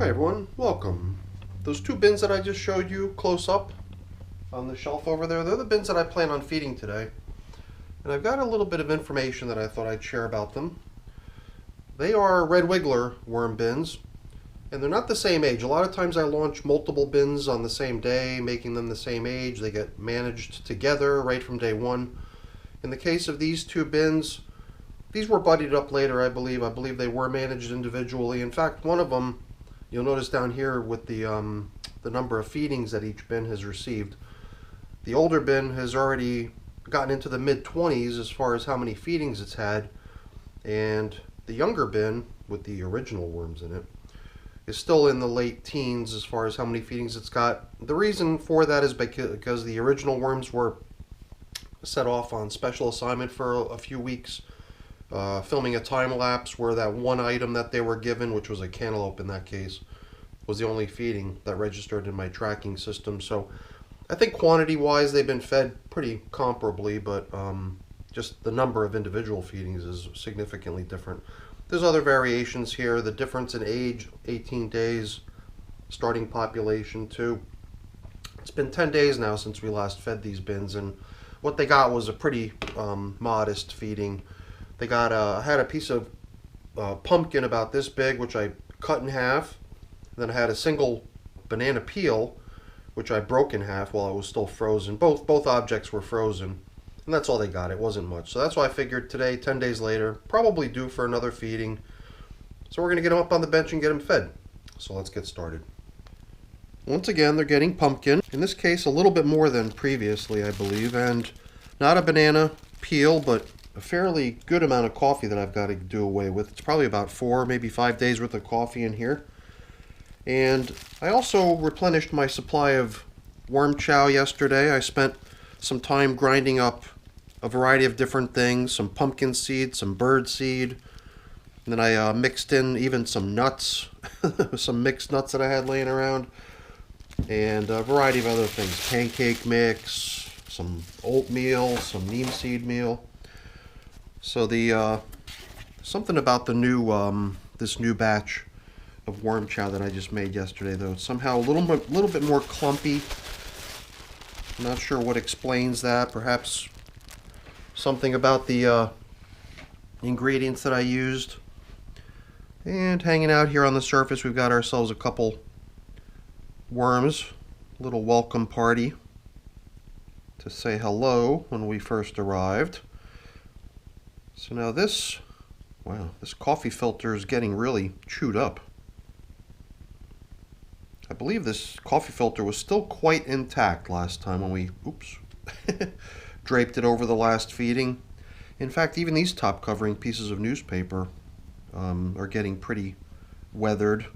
Hi everyone, welcome. Those two bins that I just showed you close up on the shelf over there, they're the bins that I plan on feeding today. And I've got a little bit of information that I thought I'd share about them. They are red wiggler worm bins, and they're not the same age. A lot of times I launch multiple bins on the same day, making them the same age. They get managed together right from day one. In the case of these two bins, these were buddied up later, I believe. I believe they were managed individually. In fact, one of them, you'll notice down here with the number of feedings that each bin has received. The older bin has already gotten into the mid-20s as far as how many feedings it's had, and the younger bin with the original worms in it is still in the late teens as far as how many feedings it's got. The reason for that is because the original worms were set off on special assignment for a few weeks, filming a time-lapse where that one item that they were given, which was a cantaloupe in that case, was the only feeding that registered in my tracking system. So I think quantity-wise they've been fed pretty comparably, but just the number of individual feedings is significantly different. There's other variations here. The difference in age, 18 days, starting population too. It's been 10 days now since we last fed these bins, and what they got was a pretty modest feeding. They got had a piece of pumpkin about this big, which I cut in half. Then I had a single banana peel, which I broke in half while it was still frozen. Both objects were frozen, and that's all they got. It wasn't much. So that's why I figured today, 10 days later, probably due for another feeding. So we're going to get them up on the bench and get them fed. So let's get started. Once again, they're getting pumpkin. In this case, a little bit more than previously, I believe, and not a banana peel, but a fairly good amount of coffee that I've got to do away with. It's probably about 4, maybe 5 days worth of coffee in here. And I also replenished my supply of worm chow yesterday. I spent some time grinding up a variety of different things, some pumpkin seed, some bird seed, and then I mixed in even some nuts, some mixed nuts that I had laying around, and a variety of other things, pancake mix, some oatmeal, some neem seed meal. So the something about the new this new batch of worm chow that I just made yesterday, though, it's somehow a little bit more clumpy. I'm not sure what explains that. Perhaps something about the ingredients that I used. And hanging out here on the surface, we've got ourselves a couple worms, a little welcome party to say hello when we first arrived. So now this, wow, this coffee filter is getting really chewed up. I believe this coffee filter was still quite intact last time when we, draped it over the last feeding. In fact, even these top covering pieces of newspaper are getting pretty weathered.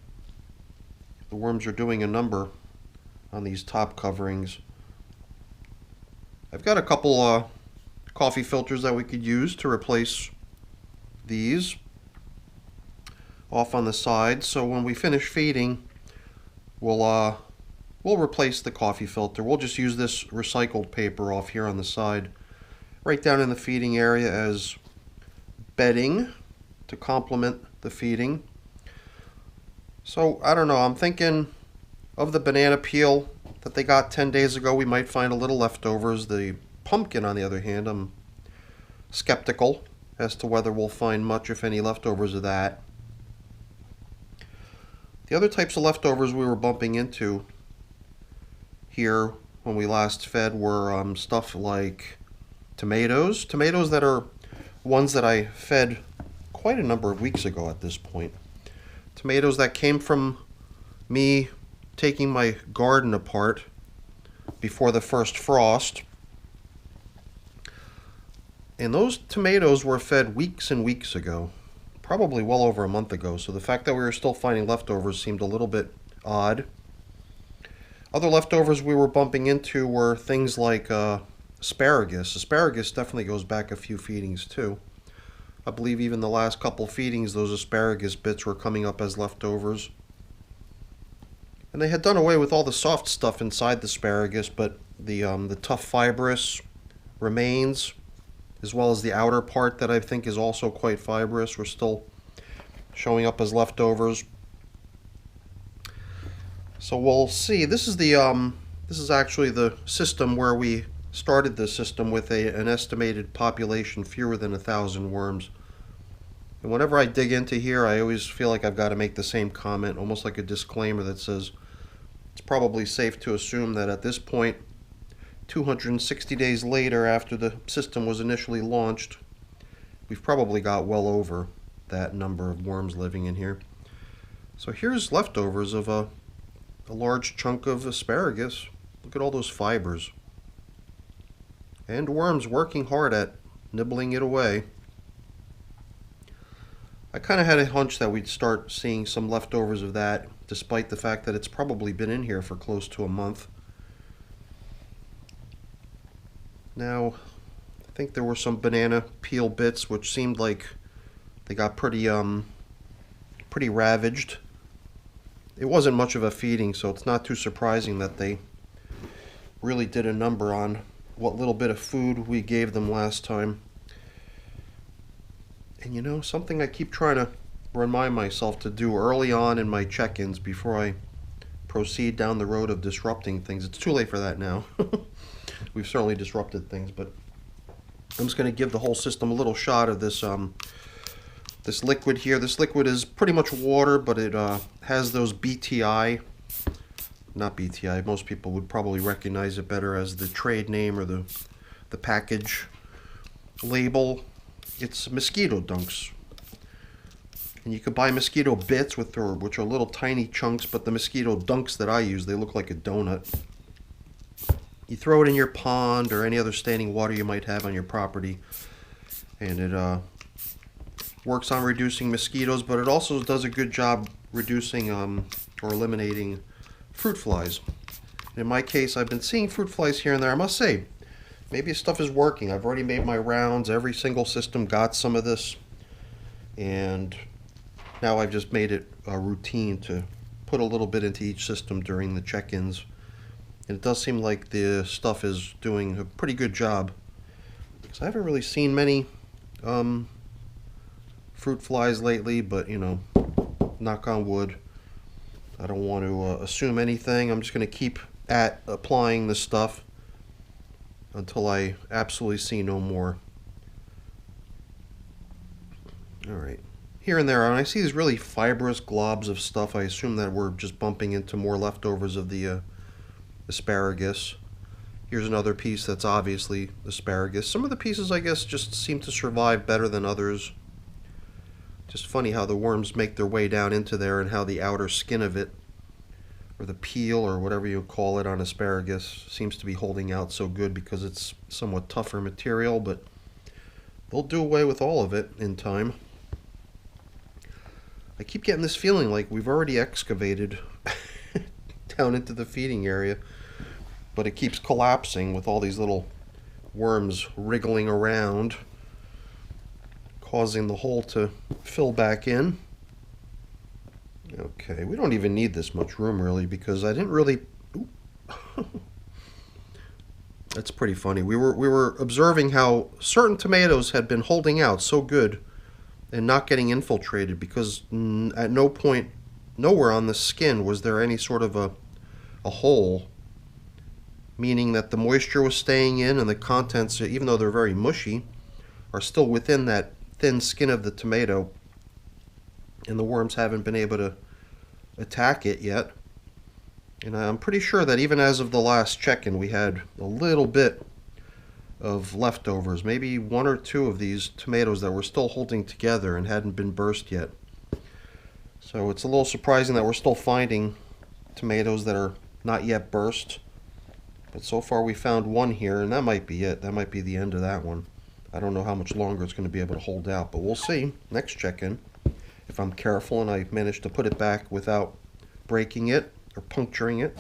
The worms are doing a number on these top coverings. I've got a couple coffee filters that we could use to replace these off on the side. So when we finish feeding, we'll replace the coffee filter. We'll just use this recycled paper off here on the side, right down in the feeding area as bedding to complement the feeding. So I don't know, I'm thinking of the banana peel that they got 10 days ago, we might find a little leftovers. The pumpkin, on the other hand, I'm skeptical as to whether we'll find much, if any, leftovers of that. The other types of leftovers we were bumping into here when we last fed were stuff like tomatoes. Tomatoes that are ones that I fed quite a number of weeks ago at this point. Tomatoes that came from me taking my garden apart before the first frost. And those tomatoes were fed weeks and weeks ago, probably well over a month ago, so the fact that we were still finding leftovers seemed a little bit odd. Other leftovers we were bumping into were things like asparagus. Asparagus definitely goes back a few feedings too. I believe even the last couple feedings those asparagus bits were coming up as leftovers. And they had done away with all the soft stuff inside the asparagus, but the tough fibrous remains, as well as the outer part that I think is also quite fibrous, were still showing up as leftovers. So we'll see. This is actually the system where we started the system with an estimated population fewer than 1,000 worms. And whenever I dig into here, I always feel like I've got to make the same comment, almost like a disclaimer that says it's probably safe to assume that at this point, 260 days later after the system was initially launched, we've probably got well over that number of worms living in here. So here's leftovers of a large chunk of asparagus. Look at all those fibers. And worms working hard at nibbling it away. I kind of had a hunch that we'd start seeing some leftovers of that, despite the fact that it's probably been in here for close to a month. Now, I think there were some banana peel bits which seemed like they got pretty ravaged. It wasn't much of a feeding, so it's not too surprising that they really did a number on what little bit of food we gave them last time. And you know, something I keep trying to remind myself to do early on in my check-ins before I proceed down the road of disrupting things. It's too late for that now. We've certainly disrupted things, but I'm just going to give the whole system a little shot of this this liquid here. This liquid is pretty much water, but it has those BTI, not BTI, most people would probably recognize it better as the trade name or the package label. It's mosquito dunks. And you could buy mosquito bits which are little tiny chunks, but the mosquito dunks that I use, they look like a donut. You throw it in your pond or any other standing water you might have on your property, and it works on reducing mosquitoes, but it also does a good job reducing or eliminating fruit flies. In my case, I've been seeing fruit flies here and there. I must say, maybe stuff is working. I've already made my rounds. Every single system got some of this, and now I've just made it a routine to put a little bit into each system during the check-ins. And it does seem like the stuff is doing a pretty good job, because I haven't really seen many fruit flies lately, but you know, knock on wood, I don't want to assume anything. I'm just going to keep at applying this stuff until I absolutely see no more. Alright, here and there, when I see these really fibrous globs of stuff, I assume that we're just bumping into more leftovers of the asparagus. Here's another piece that's obviously asparagus. Some of the pieces, I guess, just seem to survive better than others. Just funny how the worms make their way down into there and how the outer skin of it, or the peel, or whatever you call it on asparagus, seems to be holding out so good because it's somewhat tougher material, but they'll do away with all of it in time. I keep getting this feeling like we've already excavated down into the feeding area, but it keeps collapsing with all these little worms wriggling around, causing the hole to fill back in. Okay, we don't even need this much room really, because I didn't really That's pretty funny. We were observing how certain tomatoes had been holding out so good and not getting infiltrated, because at no point, nowhere on the skin was there any sort of a hole, meaning that the moisture was staying in and the contents, even though they're very mushy, are still within that thin skin of the tomato, and the worms haven't been able to attack it yet. And I'm pretty sure that even as of the last check-in, we had a little bit of leftovers, maybe one or two of these tomatoes that were still holding together and hadn't been burst yet. So it's a little surprising that we're still finding tomatoes that are not yet burst. But so far we found one here, and that might be it. That might be the end of that one. I don't know how much longer it's going to be able to hold out, but we'll see next check-in if I'm careful and I manage to put it back without breaking it or puncturing it.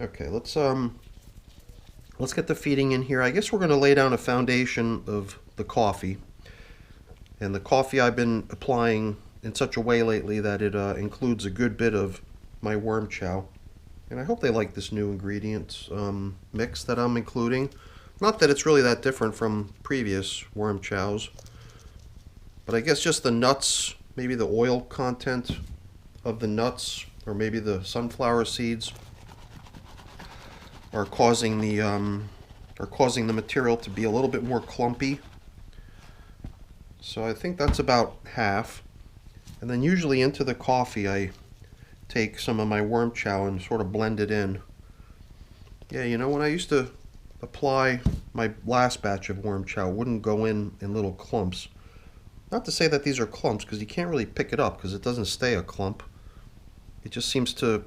Okay, let's get the feeding in here. I guess we're going to lay down a foundation of the coffee. And the coffee I've been applying in such a way lately that it includes a good bit of my worm chow. And I hope they like this new ingredients mix that I'm including. Not that it's really that different from previous worm chows, but I guess just the nuts, maybe the oil content of the nuts or maybe the sunflower seeds are causing the material to be a little bit more clumpy. So I think that's about half. And then usually into the coffee I take some of my worm chow and sort of blend it in. Yeah, you know, when I used to apply my last batch of worm chow, it wouldn't go in little clumps. Not to say that these are clumps, because you can't really pick it up because it doesn't stay a clump. It just seems to,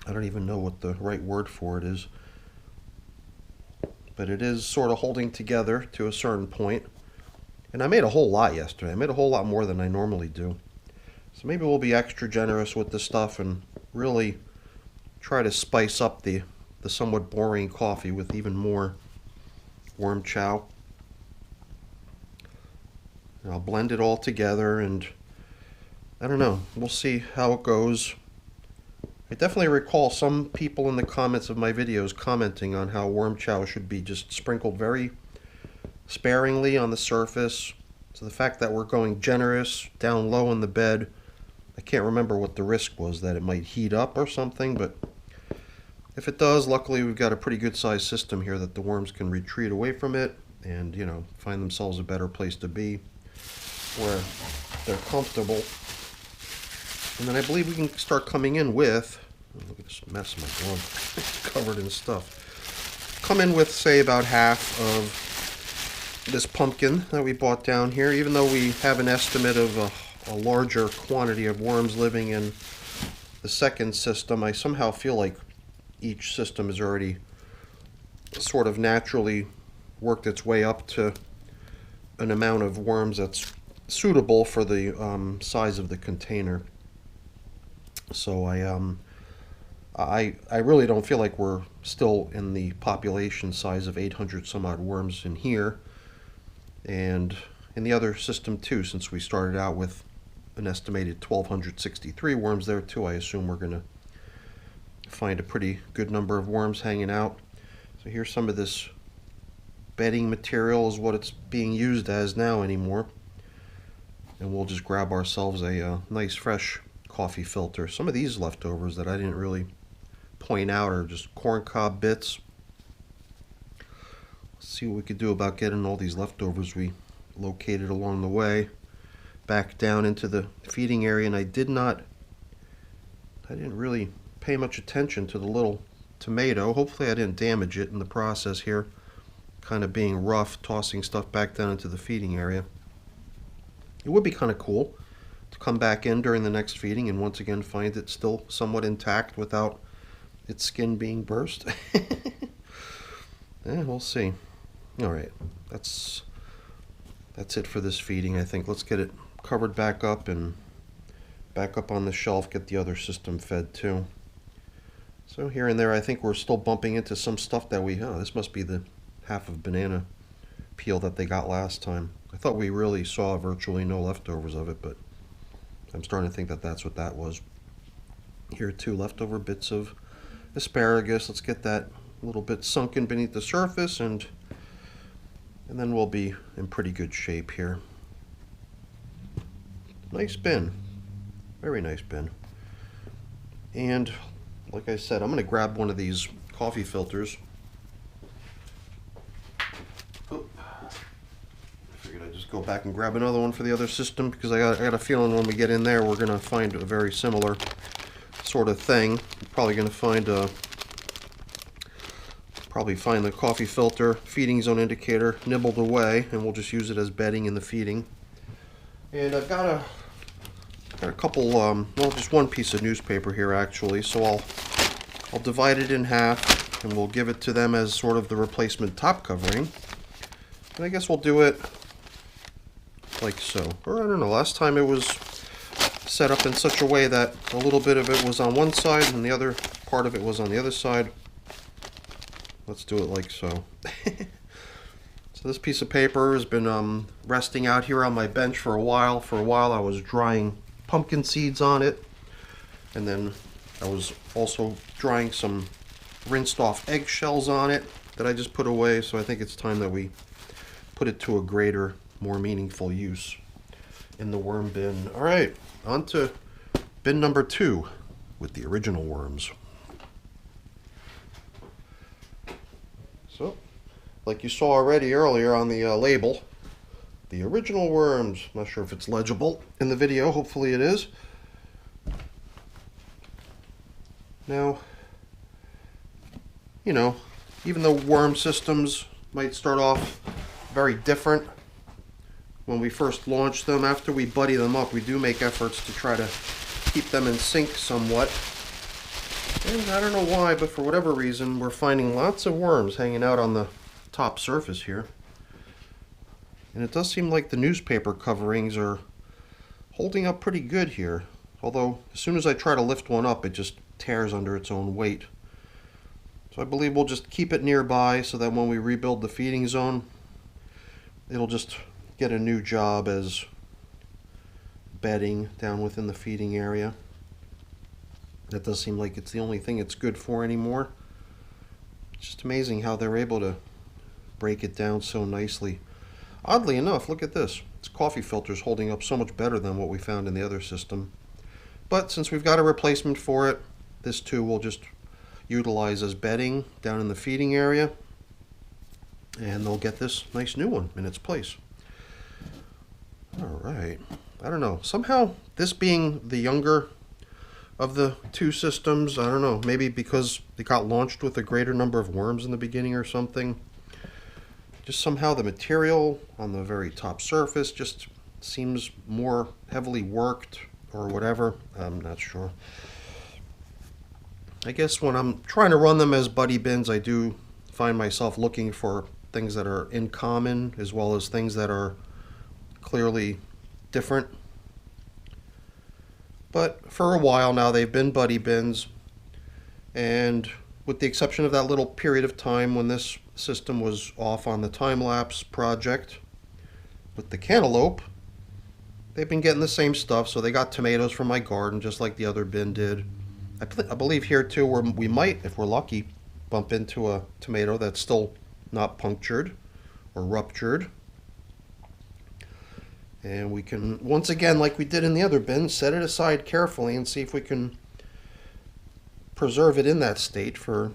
I don't even know what the right word for it is, but it is sort of holding together to a certain point. And I made a whole lot yesterday. I made a whole lot more than I normally do. So maybe we'll be extra generous with this stuff and really try to spice up the somewhat boring coffee with even more worm chow. And I'll blend it all together, and I don't know, we'll see how it goes. I definitely recall some people in the comments of my videos commenting on how worm chow should be just sprinkled very sparingly on the surface. So the fact that we're going generous down low in the bed, I can't remember what the risk was, that it might heat up or something, but if it does, luckily we've got a pretty good sized system here that the worms can retreat away from it and, you know, find themselves a better place to be where they're comfortable. And then I believe we can start coming in with, look at this mess of my glove, it's covered in stuff. Come in with, say, about half of this pumpkin that we bought down here. Even though we have an estimate of a larger quantity of worms living in the second system, I somehow feel like each system has already sort of naturally worked its way up to an amount of worms that's suitable for the size of the container. So I really don't feel like we're still in the population size of 800 some odd worms in here, and in the other system too, since we started out with an estimated 1,263 worms there too. I assume we're going to find a pretty good number of worms hanging out. So here's some of this bedding material is what it's being used as now anymore. And we'll just grab ourselves a nice fresh coffee filter. Some of these leftovers that I didn't really point out are just corncob bits. Let's see what we could do about getting all these leftovers we located along the way back down into the feeding area. And I didn't really pay much attention to the little tomato. Hopefully I didn't damage it in the process here, kind of being rough, tossing stuff back down into the feeding area. It would be kind of cool to come back in during the next feeding and once again find it still somewhat intact without its skin being burst. We'll see. Alright, that's it for this feeding, I think. Let's get it covered back up and back up on the shelf, get the other system fed too. So here and there I think we're still bumping into some stuff that this must be the half of banana peel that they got last time. I thought we really saw virtually no leftovers of it, but I'm starting to think that that's what that was. Here too, leftover bits of asparagus. Let's get that a little bit sunken beneath the surface, and then we'll be in pretty good shape here. Nice bin. Very nice bin. And like I said, I'm going to grab one of these coffee filters. Just go back and grab another one for the other system, because I got a feeling when we get in there we're going to find a very similar sort of thing. We're probably going to find the coffee filter feeding zone indicator nibbled away, and we'll just use it as bedding in the feeding. And I've got a couple, well, just one piece of newspaper here actually, so I'll divide it in half and we'll give it to them as sort of the replacement top covering. And I guess we'll do it like so. Or I don't know, last time it was set up in such a way that a little bit of it was on one side and the other part of it was on the other side. Let's do it like so. So this piece of paper has been resting out here on my bench for a while. For a while I was drying pumpkin seeds on it, and then I was also drying some rinsed off eggshells on it that I just put away. So I think it's time that we put it to a greater, more meaningful use in the worm bin. Alright, on to bin number 2 with the original worms. So, like you saw already earlier on the label, the original worms. I'm not sure if it's legible in the video, hopefully it is. Now, you know, even though worm systems might start off very different when we first launch them, after we buddy them up, we do make efforts to try to keep them in sync somewhat. And I don't know why, but for whatever reason, we're finding lots of worms hanging out on the top surface here. And it does seem like the newspaper coverings are holding up pretty good here. Although, as soon as I try to lift one up, it just tears under its own weight. So I believe we'll just keep it nearby so that when we rebuild the feeding zone, it'll just get a new job as bedding down within the feeding area. That does seem like it's the only thing it's good for anymore. It's just amazing how they're able to break it down so nicely. Oddly enough, look at this. This coffee filter's holding up so much better than what we found in the other system. But since we've got a replacement for it, this too will just utilize as bedding down in the feeding area, and they'll get this nice new one in its place. Alright, I don't know, somehow this being the younger of the two systems, I don't know, maybe because it got launched with a greater number of worms in the beginning or something, just somehow the material on the very top surface just seems more heavily worked or whatever. I'm not sure. I guess when I'm trying to run them as buddy bins, I do find myself looking for things that are in common as well as things that are clearly different. But for a while now, they've been buddy bins, and with the exception of that little period of time when this system was off on the time-lapse project with the cantaloupe, they've been getting the same stuff. So they got tomatoes from my garden just like the other bin did. I believe here too we might, if we're lucky, bump into a tomato that's still not punctured or ruptured. And we can, once again, like we did in the other bin, set it aside carefully and see if we can preserve it in that state for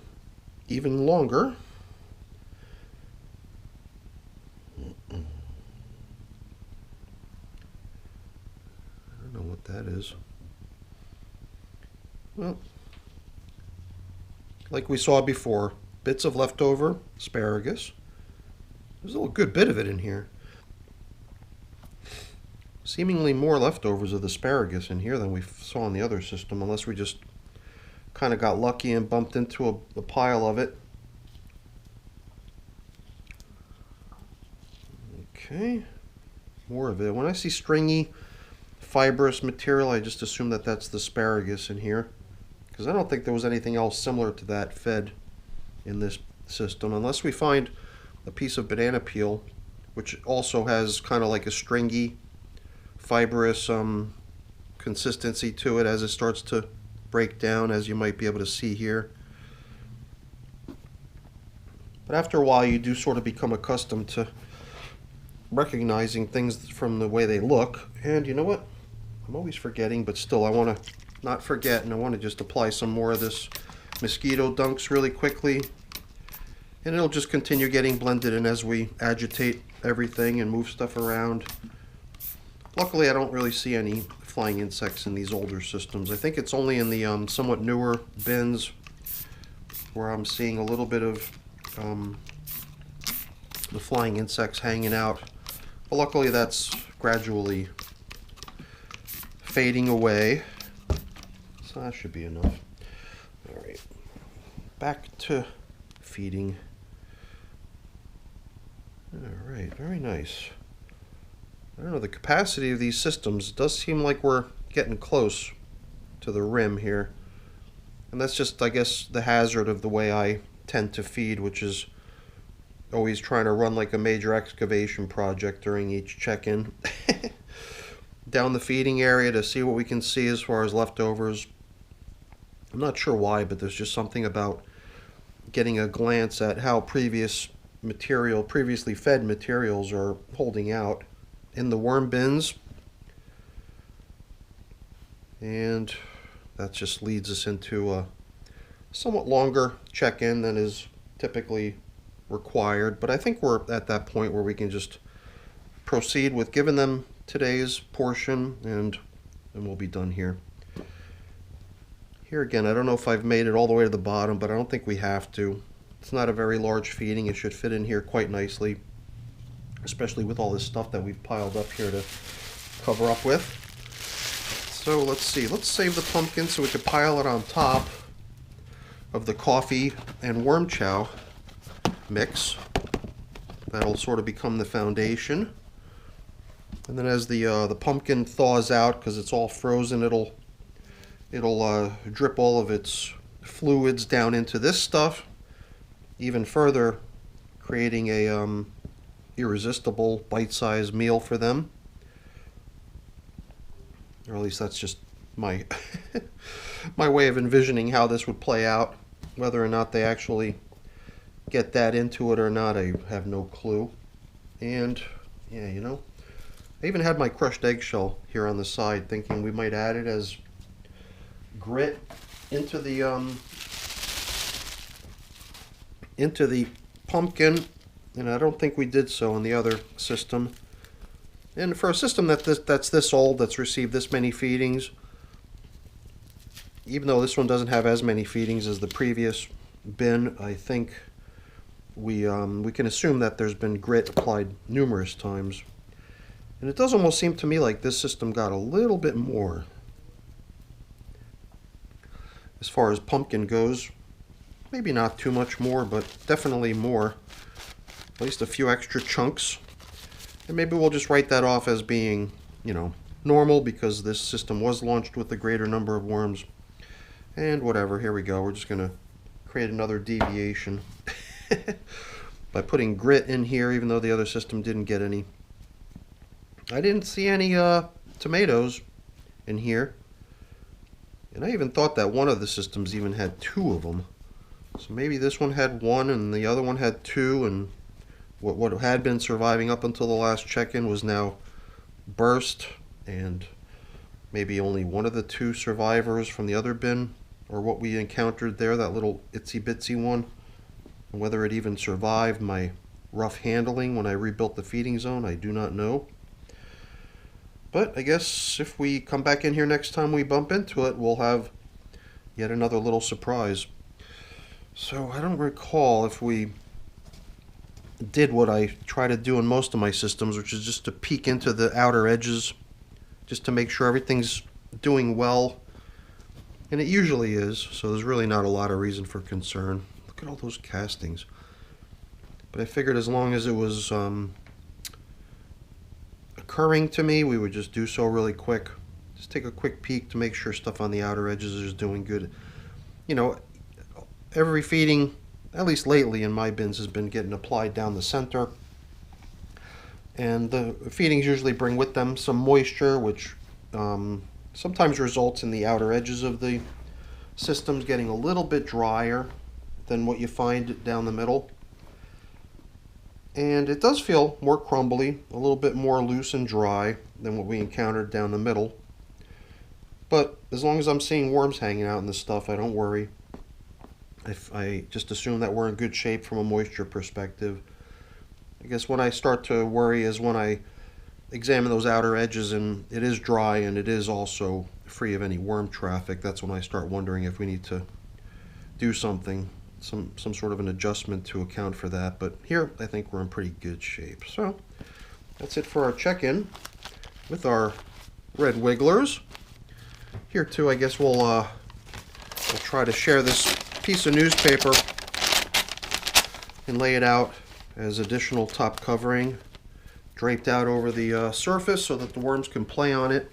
even longer. I don't know what that is. Well, like we saw before, bits of leftover asparagus. There's a good bit of it in here. Seemingly more leftovers of the asparagus in here than we saw in the other system, unless we just kind of got lucky and bumped into a pile of it. Okay, more of it. When I see stringy, fibrous material, I just assume that that's the asparagus in here, because I don't think there was anything else similar to that fed in this system, unless we find a piece of banana peel, which also has kind of like a stringy, fibrous consistency to it as it starts to break down, as you might be able to see here. But after a while, you do sort of become accustomed to recognizing things from the way they look. And you know what? I'm always forgetting, but still, I want to not forget, and I want to just apply some more of this mosquito dunks really quickly. And it'll just continue getting blended in as we agitate everything and move stuff around. Luckily, I don't really see any flying insects in these older systems. I think it's only in the somewhat newer bins where I'm seeing a little bit of the flying insects hanging out. But luckily, that's gradually fading away. So that should be enough. All right, back to feeding. All right, very nice. I don't know, the capacity of these systems does seem like we're getting close to the rim here. And that's just, I guess, the hazard of the way I tend to feed, which is always trying to run like a major excavation project during each check-in. Down the feeding area to see what we can see as far as leftovers. I'm not sure why, but there's just something about getting a glance at how previously fed materials are holding out. In the worm bins, And that just leads us into a somewhat longer check-in than is typically required. But I think we're at that point where we can just proceed with giving them today's portion, and we'll be done here. Here again, I don't know if I've made it all the way to the bottom, but I don't think we have to. It's not a very large feeding. It should fit in here quite nicely, especially with all this stuff that we've piled up here to cover up with. So let's see. Let's save the pumpkin so we can pile it on top of the coffee and worm chow mix. That'll sort of become the foundation. And then as the pumpkin thaws out, because it's all frozen, it'll drip all of its fluids down into this stuff, even further creating a irresistible bite-sized meal for them. Or at least that's just my my way of envisioning how this would play out. Whether or not they actually get that into it or not, I have no clue. And yeah, you know, I even had my crushed eggshell here on the side, thinking we might add it as grit into the pumpkin, and I don't think we did so in the other system. And for a system that's this old, that's received this many feedings, even though this one doesn't have as many feedings as the previous bin, I think we can assume that there's been grit applied numerous times. And it does almost seem to me like this system got a little bit more as far as pumpkin goes. Maybe not too much more, but definitely more. At least a few extra chunks. And maybe we'll just write that off as being, you know, normal, because this system was launched with a greater number of worms. And whatever, here we go. We're just going to create another deviation by putting grit in here, even though the other system didn't get any. I didn't see any tomatoes in here. And I even thought that one of the systems even had two of them. So maybe this one had one and the other one had two, and what had been surviving up until the last check-in was now burst, and maybe only one of the two survivors from the other bin, or what we encountered there, that little itsy bitsy one, and whether it even survived my rough handling when I rebuilt the feeding zone, I do not know. But I guess if we come back in here next time we bump into it, we'll have yet another little surprise. So I don't recall if we did what I try to do in most of my systems, which is just to peek into the outer edges, just to make sure everything's doing well. And it usually is, so there's really not a lot of reason for concern. Look at all those castings. But I figured as long as it was occurring to me, we would just do so really quick. Just take a quick peek to make sure stuff on the outer edges is doing good. You know, every feeding, at least lately in my bins, has been getting applied down the center. And the feedings usually bring with them some moisture, which sometimes results in the outer edges of the systems getting a little bit drier than what you find down the middle. And it does feel more crumbly, a little bit more loose and dry than what we encountered down the middle. But as long as I'm seeing worms hanging out in this stuff, I don't worry. I just assume that we're in good shape from a moisture perspective. I guess when I start to worry is when I examine those outer edges and it is dry and it is also free of any worm traffic. That's when I start wondering if we need to do something, some sort of an adjustment to account for that. But here I think we're in pretty good shape. So that's it for our check-in with our red wigglers. Here too, I guess we'll try to share this piece of newspaper and lay it out as additional top covering, draped out over the surface so that the worms can play on it.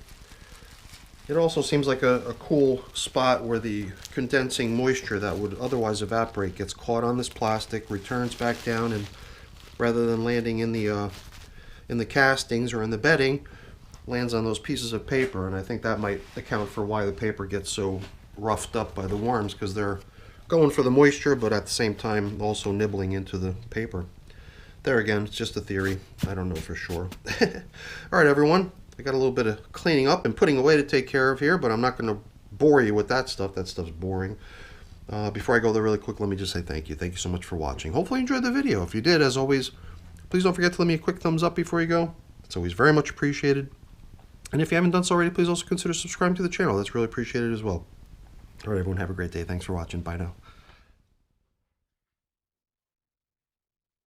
It also seems like a cool spot where the condensing moisture that would otherwise evaporate gets caught on this plastic, returns back down, and rather than landing in the castings or in the bedding, lands on those pieces of paper. And I think that might account for why the paper gets so roughed up by the worms, because they're going for the moisture, but at the same time also nibbling into the paper. There again, it's just a theory. I don't know for sure. All right, everyone. I got a little bit of cleaning up and putting away to take care of here, but I'm not going to bore you with that stuff. That stuff's boring. Before I go there really quick, let me just say thank you. Thank you so much for watching. Hopefully you enjoyed the video. If you did, as always, please don't forget to leave me a quick thumbs up before you go. It's always very much appreciated. And if you haven't done so already, please also consider subscribing to the channel. That's really appreciated as well. All right, everyone, have a great day. Thanks for watching. Bye now.